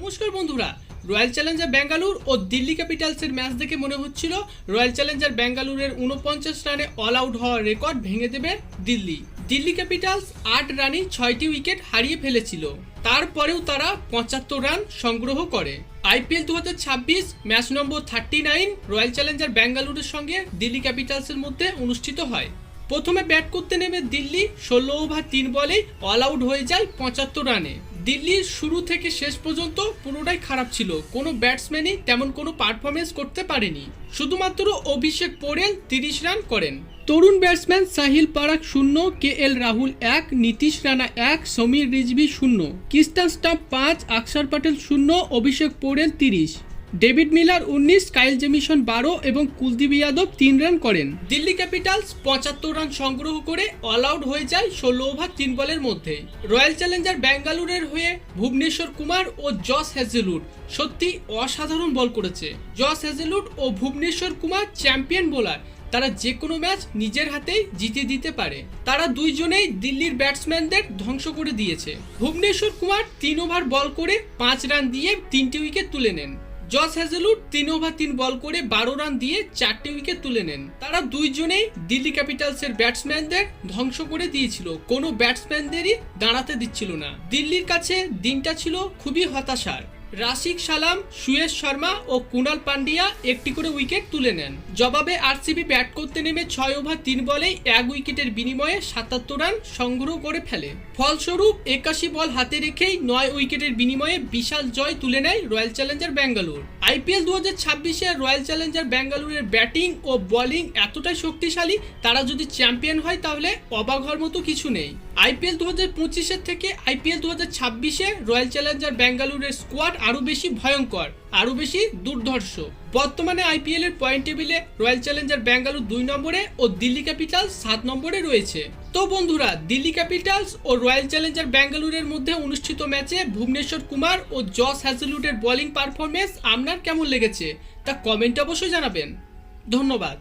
নমস্কার বন্ধুরা, royal Challenger Bangalore ও Delhi ক্যাপিটালসের match দেখে মনে হচ্ছিল রয়্যাল চ্যালেঞ্জার ব্যাঙ্গালোরের 49 রানে অল আউট হওয়ার রেকর্ড ভেঙে দেবে দিল্লি ক্যাপিটালস 8 রানে 6টি উইকেট হারিয়ে ফেলেছিল। তারপরেও তারা 75 রান সংগ্রহ করে। আইপিএল 2026 ম্যাচ নম্বর 39 রয়্যাল চ্যালেঞ্জার ব্যাঙ্গালোরের সঙ্গে দিল্লি ক্যাপিটালসের মধ্যে অনুষ্ঠিত হয়। প্রথমে ব্যাট করতে নেমে দিল্লি 16 ওভার 3 বলেই অল আউট হয়ে যায় 75 রানে। দিল্লির শুরু থেকে শেষ পর্যন্ত পুরোটাই খারাপ ছিল, কোনো ব্যাটসম্যানই তেমন কোনো পারফরমেন্স করতে পারেনি। শুধুমাত্র অভিষেক পোরেল 30 রান করেন। তরুণ batsman Sahil Parakh 0, KL Rahul 1, Nitish Rana 1, Sameer Rizvi 0, Tristan Stubbs 5, Axar Patel 0, Abhishek Porel 30, David Miller 19, Kyle Jamieson 12 এবং কুলদীপ যাদব 3 রান করেন। দিল্লি ক্যাপিটালস 75 রান সংগ্রহ করে অল আউট হয়ে যায় 16 ওভার 3 বলের মধ্যে। রয়্যাল চ্যালেঞ্জার ব্যাঙ্গালোরের হয়ে ভুবনেশ্বর কুমার ও জস হ্যাজেলউড সত্যি অসাধারণ বল করেছে। জস হ্যাজেলউড ও ভুবনেশ্বর কুমার চ্যাম্পিয়ন বোলার, তারা যে কোনো ম্যাচ নিজের হাতেই জিতে দিতে পারে। তারা দুইজনেই দিল্লির ব্যাটসম্যানদের ধ্বংস করে দিয়েছে। ভুবনেশ্বর কুমার 3 ওভার বল করে 5 রান দিয়ে 3টি উইকেট তুলে নেন। জস হ্যাজেলউড 3 ওভার 3 বল করে 12 রান দিয়ে 4টি উইকেট তুলে নেন। তারা দুইজনেই দিল্লি ক্যাপিটালসের ব্যাটসম্যানদের ধ্বংস করে দিয়েছিল, কোনো ব্যাটসম্যানদেরই দাঁড়াতে দিচ্ছিল না। দিল্লির কাছে দিনটা ছিল খুবই হতাশার। রাশিক সালাম, সুয়েশ শর্মা ও কুনাল পান্ডিয়া একটি করে উইকেট তুলে নেন। জবাবে আরসিবি ব্যাট করতে নেমে 6 ওভার 3 বলেই 1 উইকেটের বিনিময়ে 77 রান সংগ্রহ করে ফেলে। ফলস্বরূপ 81 বল হাতে রেখেই 9 উইকেটের বিনিময়ে বিশাল জয় তুলে নেয় রয়্যাল চ্যালেঞ্জার ব্যাঙ্গালোর। আইপিএল 2026-এ রয়্যাল চ্যালেঞ্জার ব্যাঙ্গালোরের ব্যাটিং ও বোলিং এতটাই শক্তিশালী, তারা যদি চ্যাম্পিয়ন হয় তাহলে অবাক হওয়ার মতো কিছু নেই। আইপিএল 2025-এর থেকে আইপিএল 2026-এ রয়্যাল চ্যালেঞ্জার ব্যাঙ্গালোরের স্কোয়াড আরো বেশি ভয়ঙ্কর, আরো বেশি দুর্ধর্ষ। বর্তমানে আইপিএল এর পয়েন্ট টেবিলে রয়্যাল চ্যালেঞ্জার ব্যাঙ্গালোর 2 নম্বরে ও দিল্লি ক্যাপিটালস 7 নম্বরে রয়েছে। তো বন্ধুরা, দিল্লি ক্যাপিটালস ও রয়্যাল চ্যালেঞ্জার ব্যাঙ্গালোরের মধ্যে অনুষ্ঠিত ম্যাচে ভুবনেশ্বর কুমার ও জস হ্যাজেলউডের বোলিং পারফরমেন্স আপনার কেমন লেগেছে তা কমেন্টে অবশ্যই জানাবেন। ধন্যবাদ।